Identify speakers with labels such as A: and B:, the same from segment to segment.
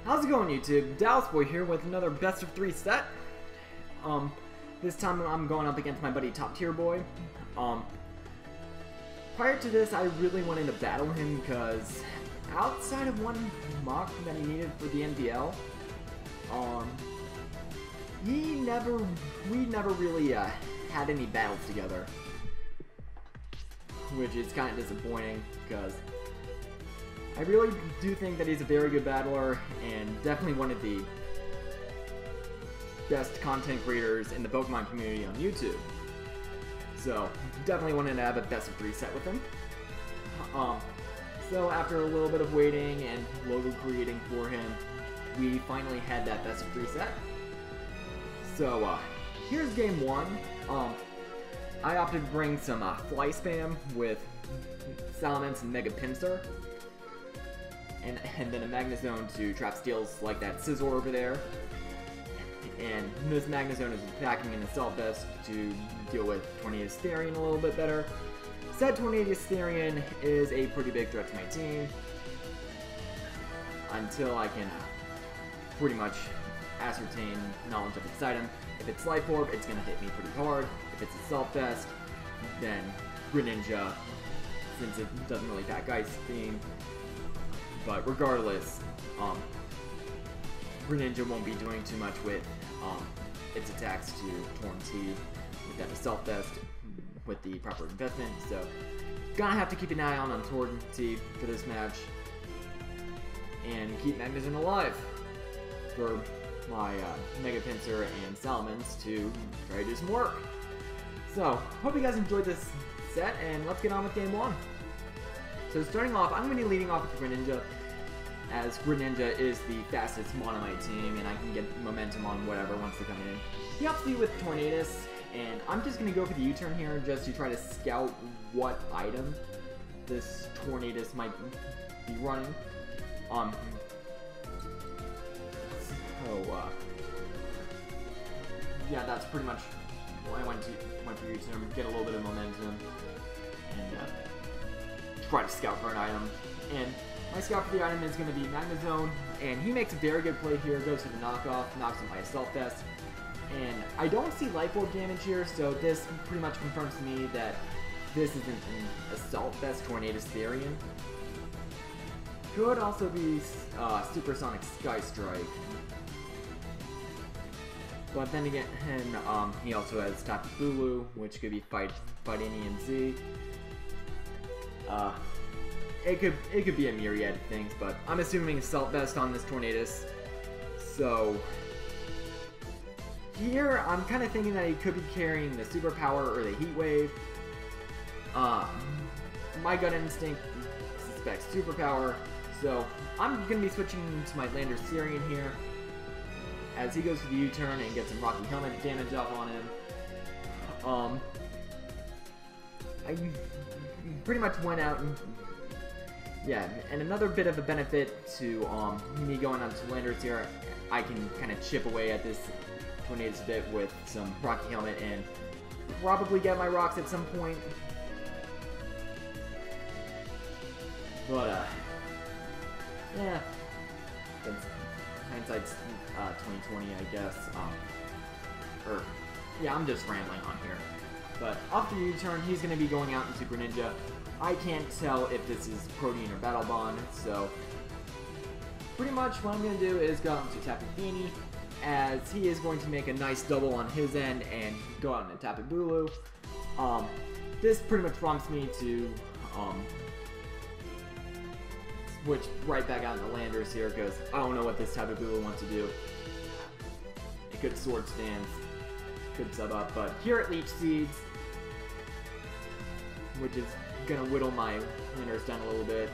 A: How's it going, YouTube? Dallas Boy here with another best of 3 set. This time I'm going up against my buddy toptierboy. Prior to this, I really wanted to battle him because outside of one mock that he needed for the NBL, we never really had any battles together, which is kind of disappointing because I really do think that he's a very good battler and definitely one of the best content creators in the Pokemon community on YouTube. So definitely wanted to have a best of 3 set with him. So after a little bit of waiting and logo creating for him, we finally had that best of 3 set. So here's game 1. I opted to bring some fly spam with Salamence and Mega Pinsir. And then a Magnezone to trap steals like that Scizor over there. And this Magnezone is attacking in Assault Vest to deal with Landorus-Therian a little bit better. Said Landorus-Therian is a pretty big threat to my team until I can pretty much ascertain knowledge of its item. If it's Life Orb, it's going to hit me pretty hard. If it's Assault Vest, then Greninja, since it doesn't really pack Ice Beam. But regardless, Greninja won't be doing too much with its attacks to Torn T with that Assault Vest with the proper investment. So, gonna have to keep an eye on Torn T for this match and keep Magnezone alive for my Mega Pinsir and Salamence to try to do some work. So, hope you guys enjoyed this set, and let's get on with game 1. So starting off, I'm going to be leading off with Greninja, as Greninja is the fastest mon on my team, and I can get momentum on whatever wants to come in. He helps me with Tornadus, and I'm just going to go for the U-turn here just to try to scout what item this Tornadus might be running. Yeah, that's pretty much what I went for U-turn, get a little bit of momentum, and try to scout for an item. And my scout for the item is going to be Magnezone, and he makes a very good play here, goes for the knockoff, knocks him by Assault Vest. And I don't see Life Orb damage here, so this pretty much confirms to me that this isn't an Assault Vest Landorus-Therian. Could also be Supersonic Sky Strike. But then again, he also has Tapu Bulu, which could be Fight ENZ. It could be a myriad of things, but I'm assuming Assault Vest on this Tornadus. So here I'm kind of thinking that he could be carrying the Superpower or the Heat Wave. My gut instinct suspects Superpower, so I'm gonna be switching to my Landorus-Therian here, as he goes for the U-turn and gets some Rocky Helmet damage off on him. I pretty much went out and yeah, and another bit of a benefit to me going on to Landorus here, I can kind of chip away at this Tornadus a bit with some Rocky Helmet and probably get my rocks at some point. But yeah, that's hindsight's 2020, I guess. Yeah, I'm just rambling on here. But off the U-turn, he's going to be going out into Greninja. I can't tell if this is Protean or Battle Bond, so pretty much what I'm going to do is go out into Tapu Fini, as he is going to make a nice double on his end and go out into Tapu Bulu. This pretty much prompts me to switch right back out into Landorus here, because I don't know what this Tapu Bulu wants to do. It could Sword Stance, could sub up, but here it Leech Seeds, which is gonna whittle my Landorus down a little bit.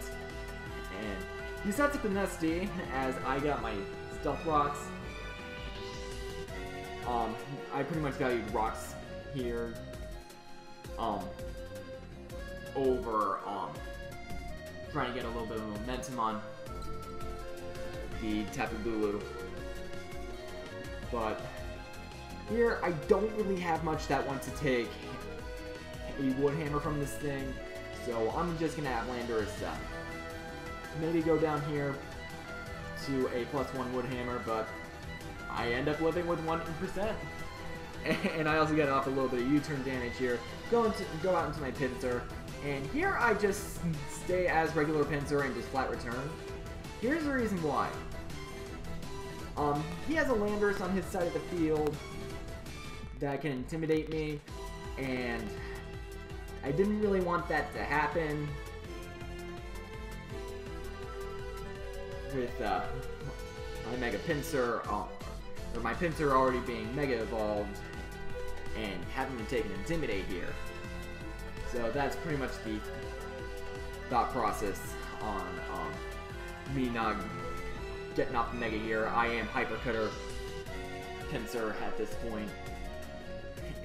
A: And he sets up the Nesty as I got my Stealth Rocks. I pretty much valued Rocks here over trying to get a little bit of momentum on the Tapu Bulu. But here I don't really have much that wants to take a Wood Hammer from this thing, so I'm just gonna have Landorus maybe go down here to a +1 wood hammer, but I end up living with 1%. And I also get off a little bit of U-turn damage here. Go out into my pincer, and here I just stay as regular pincer and just flat return. Here's the reason why. He has a Landorus on his side of the field that can intimidate me, and I didn't really want that to happen with my Mega Pincer, or my Pincer already being Mega Evolved and having to take an Intimidate here. So that's pretty much the thought process on me not getting off the Mega here. I am Hypercutter Pincer at this point.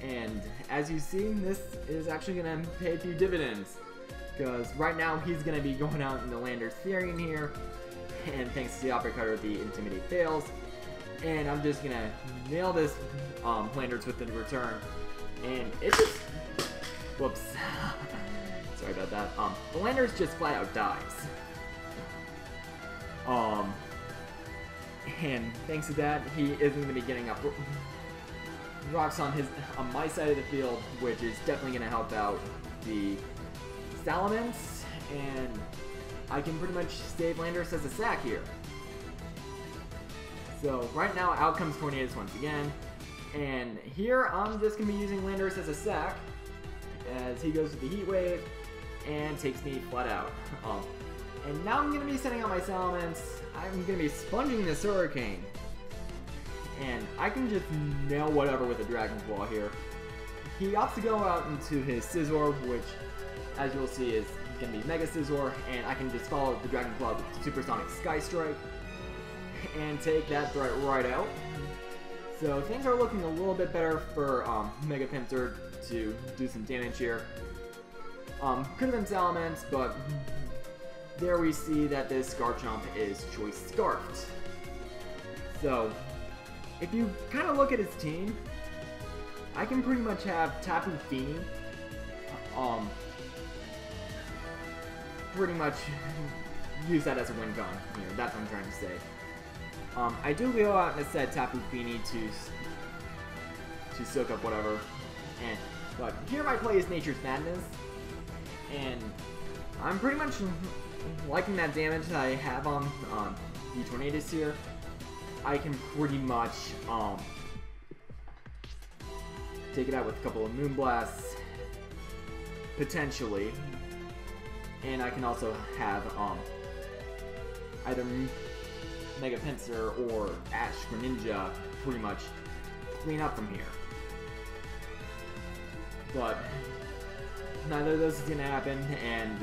A: And as you see, this is actually going to pay a few dividends. Because right now he's going to be going out in the Landorus-Therian here. And thanks to the Uppercutter, the Intimidate fails. And I'm just going to nail this Landorus with the return. And it just... Whoops. Sorry about that. The Landorus just flat out dies. And thanks to that, he isn't going to be getting up rocks on my side of the field, which is definitely going to help out the Salamence, and I can pretty much save Landorus as a sack here. So right now, out comes Tornadus once again, and here I'm just going to be using Landorus as a sack as he goes to the Heat Wave and takes me flat out. And now I'm going to be sending out my Salamence. I'm going to be sponging this Hurricane. And I can just nail whatever with a Dragon Claw here. He opts to go out into his Scizor, which, as you'll see, is going to be Mega Scizor. And I can just follow the Dragon Claw with Supersonic Sky Strike and take that threat right out. So things are looking a little bit better for Mega Pincer to do some damage here. Could have been Salamence, but there we see that this Garchomp is Choice Scarfed. So, if you kind of look at his team, I can pretty much have Tapu Fini pretty much use that as a win con. You know, that's what I'm trying to say. I do go out and set Tapu Fini to soak up whatever, but here my play is Nature's Madness, and I'm pretty much liking that damage that I have on the Tornadus here. I can pretty much take it out with a couple of Moonblasts, potentially, and I can also have either Mega Pincer or Ash Greninja pretty much clean up from here. But neither of those is going to happen, and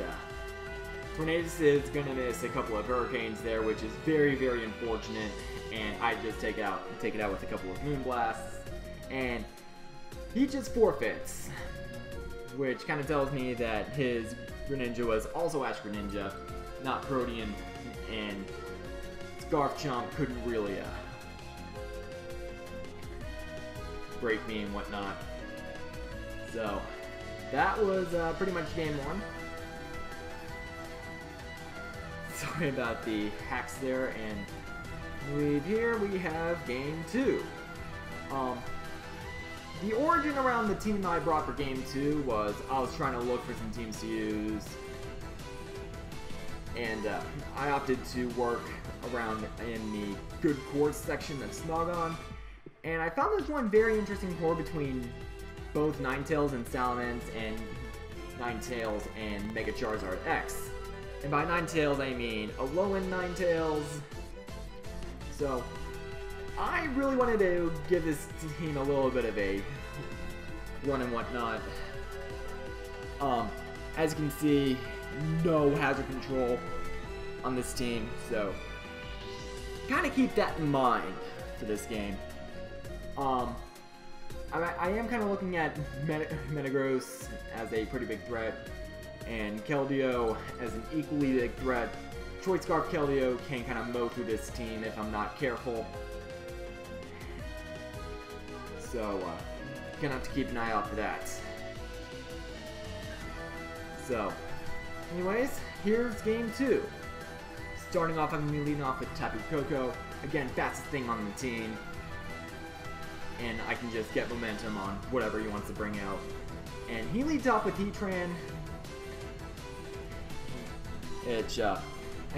A: Tornadus is going to miss a couple of Hurricanes there, which is very, very unfortunate, and I just take it out with a couple of Moonblasts, and he just forfeits, which kind of tells me that his Greninja was also Ash Greninja, not Protean, and Garchomp couldn't really break me and whatnot. So that was pretty much game one. Sorry about the hacks there, and here we have game two. The origin around the team I brought for game two was I was trying to look for some teams to use, and I opted to work around in the good chords section of Smogon, and I found this one very interesting chord between both Ninetales and Salamence, and Ninetales and Mega Charizard X. And by Ninetales I mean a low-end Ninetales. So I really wanted to give this team a little bit of a run and whatnot. As you can see, no hazard control on this team, so kind of keep that in mind for this game. I am kind of looking at Metagross as a pretty big threat, and Keldeo as an equally big threat. Choice Scarf Keldeo can kind of mow through this team if I'm not careful. So, gonna have to keep an eye out for that. So, anyways, here's game two. starting off, I'm going to be leading off with Tapu Koko. Again, fastest thing on the team. And I can just get momentum on whatever he wants to bring out. And he leads off with Heatran. I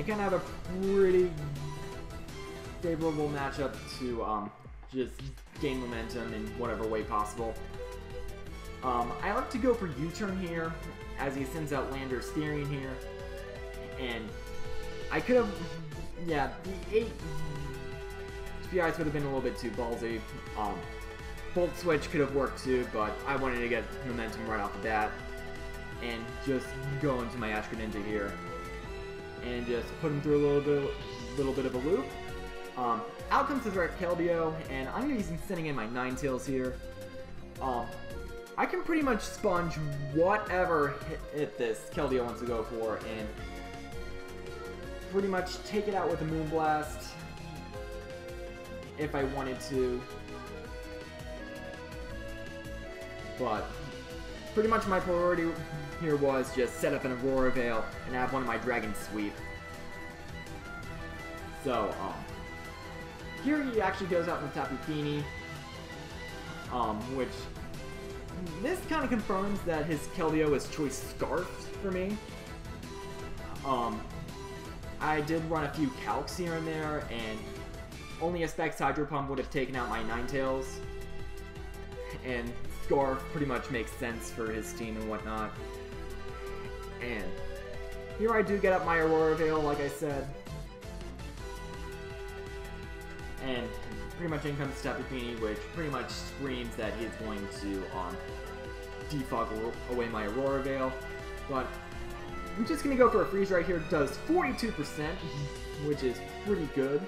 A: kind of have a pretty favorable matchup to just gain momentum in whatever way possible. I like to go for U-turn here, as he sends out Landorus-Therian here. And I could have, yeah, the 8 SPIs would have been a little bit too ballsy. Volt Switch could have worked too, but I wanted to get momentum right off the bat. And just go into my Ash Greninja here. And just put him through a little bit of a loop. Out comes the threat Keldeo, and I'm going to be sending in my Ninetales here. I can pretty much sponge whatever hit this Keldeo wants to go for, and pretty much take it out with a Moonblast if I wanted to. But pretty much my priority here was just set up an Aurora Veil and have one of my Dragon Sweep. So, here he actually goes out with Tapu Fini, which this kind of confirms that his Keldeo is Choice Scarf for me. I did run a few calcs here and there, and only a Specs Hydro Pump would have taken out my Ninetales, and Scarf pretty much makes sense for his team and whatnot. And here I do get up my Aurora Veil, like I said. And pretty much in comes Tapu Fini, which pretty much screams that he's going to defog away my Aurora Veil. But I'm just going to go for a freeze right here. It does 42%, which is pretty good.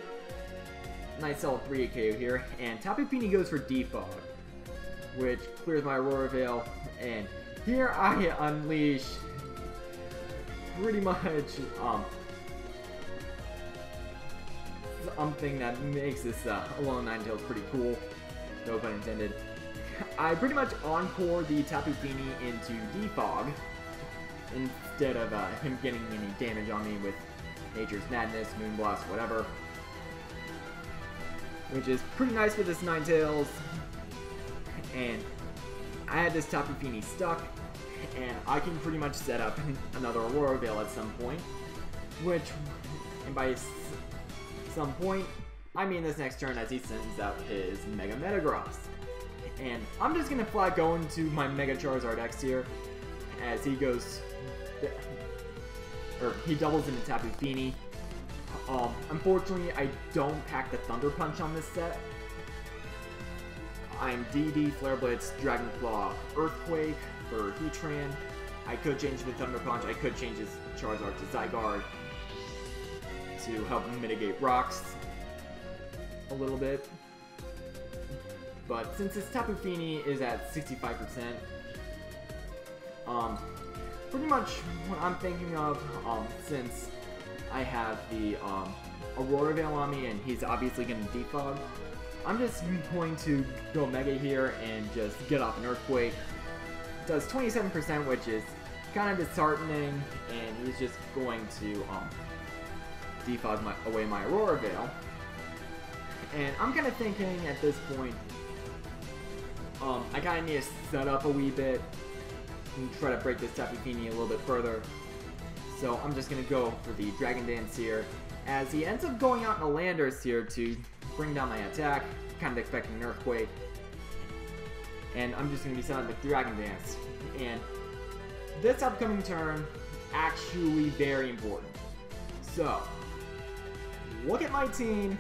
A: Nice solid 3 KO here. And Tapu Fini goes for defog, which clears my Aurora Veil. And here I unleash pretty much something that makes this Alolan Ninetales pretty cool, no pun intended. I pretty much encore the Tapu Fini into Defog instead of him getting any damage on me with Nature's Madness, Moonblast, whatever. Which is pretty nice with this Ninetales. And I had this Tapu Fini stuck, and I can pretty much set up another Aurora Veil at some point, which, and by some point, I mean this next turn as he sends out his Mega Metagross. And I'm just going to flat go into my Mega Charizard X here, as he goes, or he doubles into Tapu Fini. Unfortunately, I don't pack the Thunder Punch on this set. I'm DD, Flare Blitz, Dragon Claw, Earthquake for Heatran. I could change the Thunder Punch, I could change his Charizard to Zygarde to help mitigate rocks a little bit. But since his Tapu Fini is at 65%, pretty much what I'm thinking of, since I have the Aurora Veil on me and he's obviously going to defog, I'm just going to go Mega here and just get off an Earthquake. It does 27%, which is kind of disheartening, and he's just going to defog away my Aurora Veil. And I'm kind of thinking at this point, I kind of need to set up a wee bit and try to break this Tapu Fini a little bit further. So I'm just going to go for the Dragon Dance here, as he ends up going out in a Landorus here to bring down my attack, kind of expecting an Earthquake. And I'm just going to be setting up the Dragon Dance. And this upcoming turn, actually very important. So, look at my team.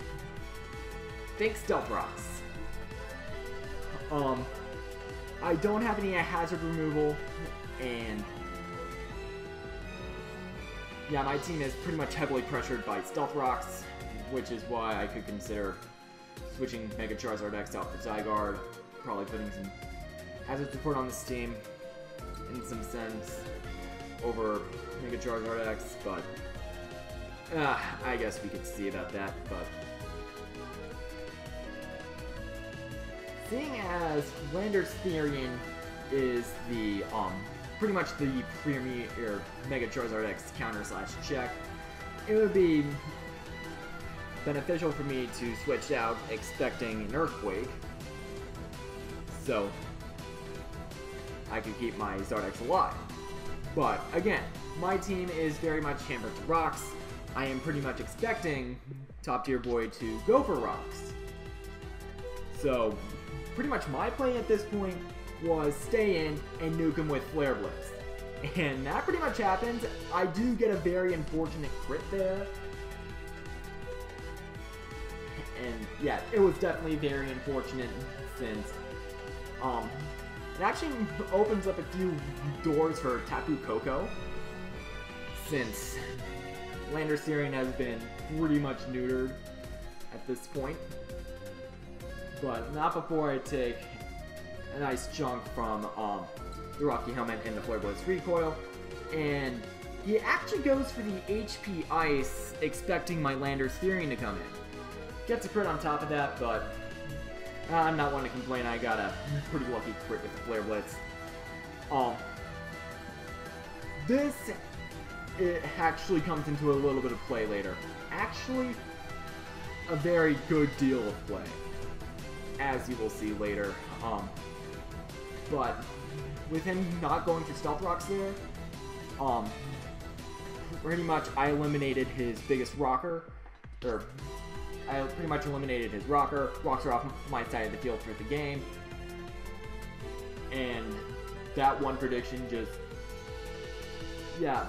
A: Think Stealth Rocks. I don't have any hazard removal, and yeah, my team is pretty much heavily pressured by Stealth Rocks, which is why I could consider switching Mega Charizard X out for Zygarde, probably putting some hazard support on this team in some sense over Mega Charizard X, but I guess we could see about that. But seeing as Landorus-Therian is the pretty much the premier Mega Charizard X counter/check, it would be beneficial for me to switch out expecting an Earthquake, so I could keep my Zardex alive. But again, my team is very much hampered to rocks. I am pretty much expecting Top Tier Boy to go for rocks. So pretty much my play at this point was stay in and nuke him with Flare Blitz. And that pretty much happens. I do get a very unfortunate crit there. And yeah, it was definitely very unfortunate since it actually opens up a few doors for Tapu Koko, since Landorus-Therian has been pretty much neutered at this point. But not before I take a nice chunk from the Rocky Helmet and the Flare Blitz recoil. And he actually goes for the HP Ice, expecting my Landorus-Therian to come in. Gets a crit on top of that, but I'm not one to complain. I got a pretty lucky crit with the Flare Blitz. It actually comes into a little bit of play later. Actually, a very good deal of play, as you will see later. But with him not going for Stealth Rocks there, pretty much I eliminated his biggest rocker, or I pretty much eliminated his rocker. Rocks are off my side of the field for the game. And that one prediction just, yeah,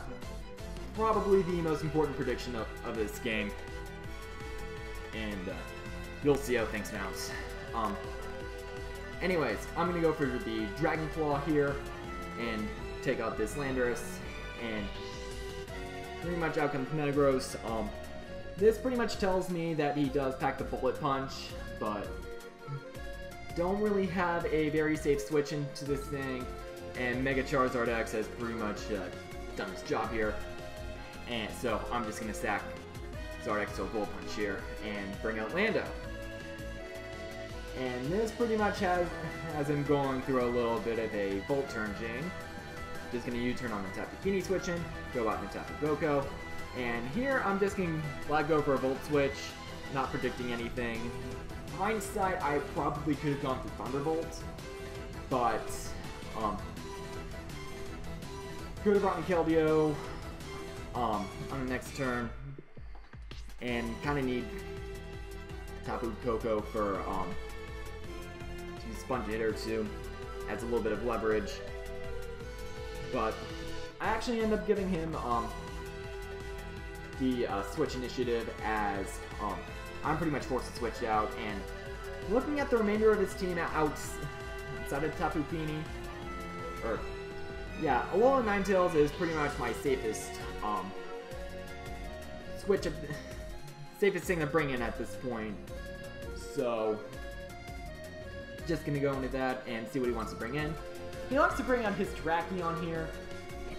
A: probably the most important prediction of this game. And you'll see how things bounce. Anyways, I'm going to go for the Dragon Claw here and take out this Landorus. And pretty much out comes Metagross. This pretty much tells me that he does pack the Bullet Punch, but don't really have a very safe switch into this thing, and Mega Charizard X has pretty much done his job here, and so I'm just going to stack Zardex to a Bullet Punch here and bring out Lando. And this pretty much has him going through a little bit of a Volt Turn Jing. Just going to U-turn on the Tapu Fini switching, go out into Tapu Koko. And here I'm just going to let go for a Volt Switch, not predicting anything. Hindsight, I probably could have gone for Thunderbolt, but could have brought in Keldeo on the next turn, and kind of need Tapu Koko for to sponge a hit or two. Adds a little bit of leverage, but I actually end up giving him the switch initiative, as I'm pretty much forced to switch out. And looking at the remainder of his team outside of Tapu Fini, or yeah, Alola Ninetales is pretty much my safest safest thing to bring in at this point. So just gonna go into that and see what he wants to bring in. He wants to bring out his Terrakion here,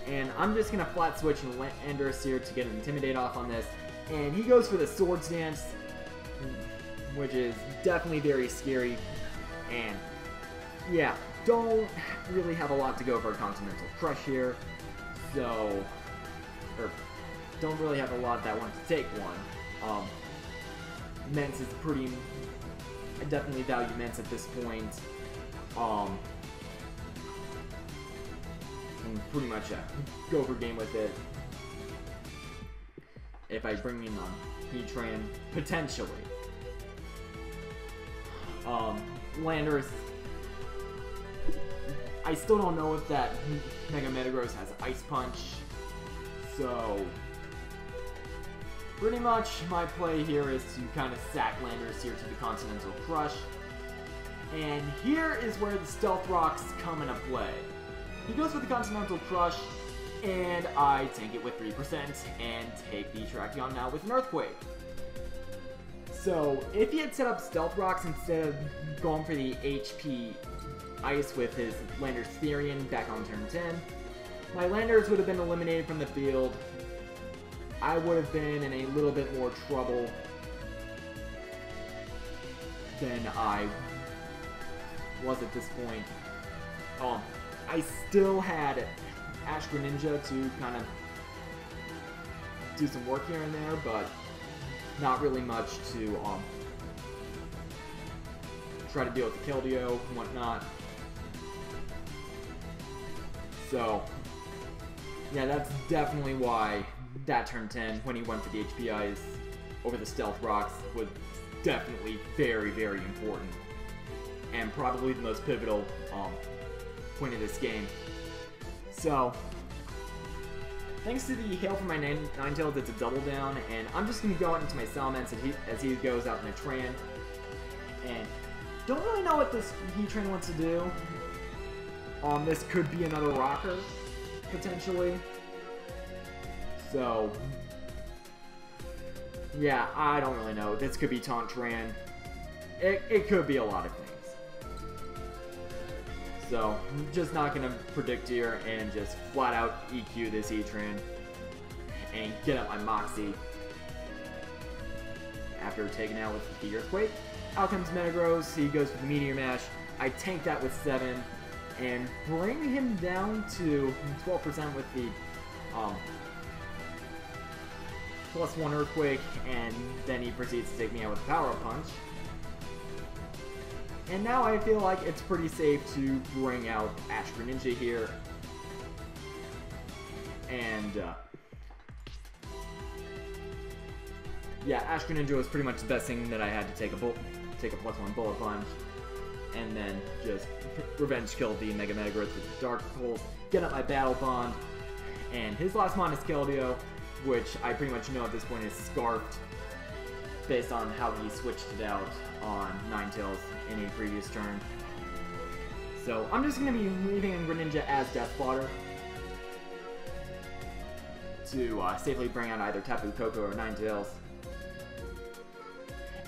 A: and I'm just going to flat switch Landorus here to get an Intimidate off on this. And he goes for the Swords Dance, which is definitely very scary. And yeah, don't really have a lot to go for a Continental Crush here. So, or don't really have a lot that wants to take one. Mence is pretty, I definitely value Mence at this point. And pretty much go for game with it. If I bring in Heatran, potentially. Landorus, I still don't know if that Mega Metagross has Ice Punch, so pretty much my play here is to kind of sack Landorus here to the Continental Crush. And here is where the Stealth Rocks come into play. He goes for the Continental Crush, and I tank it with 3% and take the Terrakion now with an Earthquake. So if he had set up Stealth Rocks instead of going for the HP Ice with his Landorus-Therian back on turn 10, my Landorus would have been eliminated from the field. I would have been in a little bit more trouble than I was at this point. I still had Ash Greninja to kind of do some work here and there, but not really much to try to deal with the Keldeo and whatnot. So, yeah, that's definitely why that turn 10, when he went for the HPIs over the Stealth Rocks, was definitely very, very important. And probably the most pivotal point of this game. So, thanks to the Hail from my Ninetales, it's a double down, and I'm just going to go out into my Salamence as he goes out in a Tran. And don't really know what this Heatran wants to do. This could be another Rocker, potentially. So, yeah, I don't really know. This could be Taunt Tran. It could be a lot of things. So, I'm just not going to predict here and just flat out EQ this Heatran and get up my Moxie after taking out with the Earthquake. Out comes Metagross, he goes for the Meteor Mash. I tank that with 7 and bring him down to 12% with the +1 Earthquake, and then he proceeds to take me out with Power Punch. And now I feel like it's pretty safe to bring out Ash Greninja here. And, yeah, Ash Greninja was pretty much the best thing that I had to take a +1 Bullet Punch. And then just revenge kill the Mega Metagross with the Dark Pulse, get up my Battle Bond, and his last mon is Keldeo, which I pretty much know at this point is Scarfed, based on how he switched it out on Ninetales in a previous turn. So I'm just going to be leaving in Greninja as Death Fodder to safely bring out either Tapu Koko or Ninetales.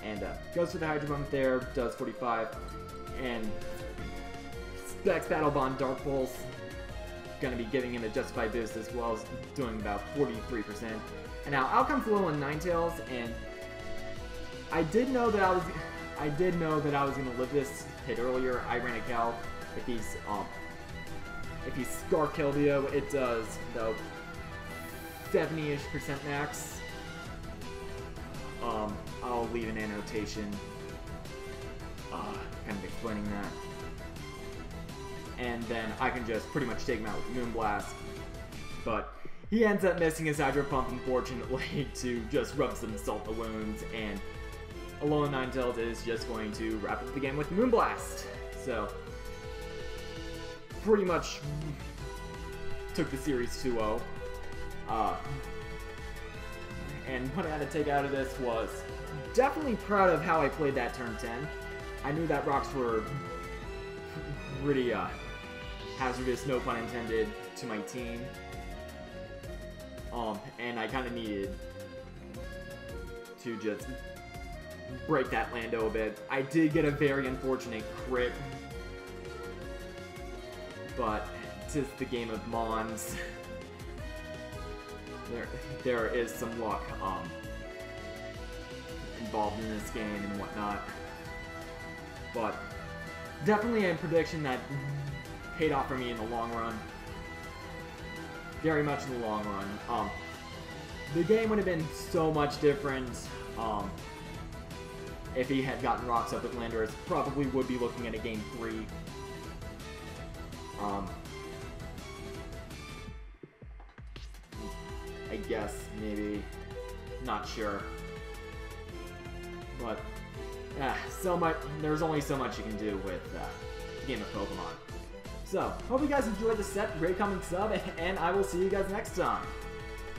A: And goes for the Hydro Pump there, does 45, and specs Battle Bond Dark Pulse, going to be giving him a Justified boost as well as doing about 43%. And now out comes Lil and Ninetales, and I did know that I was going to live this hit earlier. I ran a Cal. If he's Scarf Keldeo, it does about 70-ish% max. I'll leave an annotation kind of explaining that. And then I can just pretty much take him out with Moonblast. But he ends up missing his Hydro Pump, unfortunately, to just rub some salt in the wounds, and Alolan Ninetales is just going to wrap up the game with Moonblast. So, pretty much took the series 2-0. And what I had to take out of this was definitely proud of how I played that turn 10. I knew that rocks were pretty hazardous, no pun intended, to my team. And I kind of needed to just break that Lando a bit. I did get a very unfortunate crit, but tis the game of Mons. There is some luck involved in this game and whatnot. But definitely a prediction that paid off for me in the long run. Very much in the long run. The game would have been so much different if he had gotten rocks up with Landorus. Probably would be looking at a game 3. I guess, maybe. Not sure. But, so much. There's only so much you can do with the game of Pokemon. So, hope you guys enjoyed the set. Rate, comment, sub, and I will see you guys next time.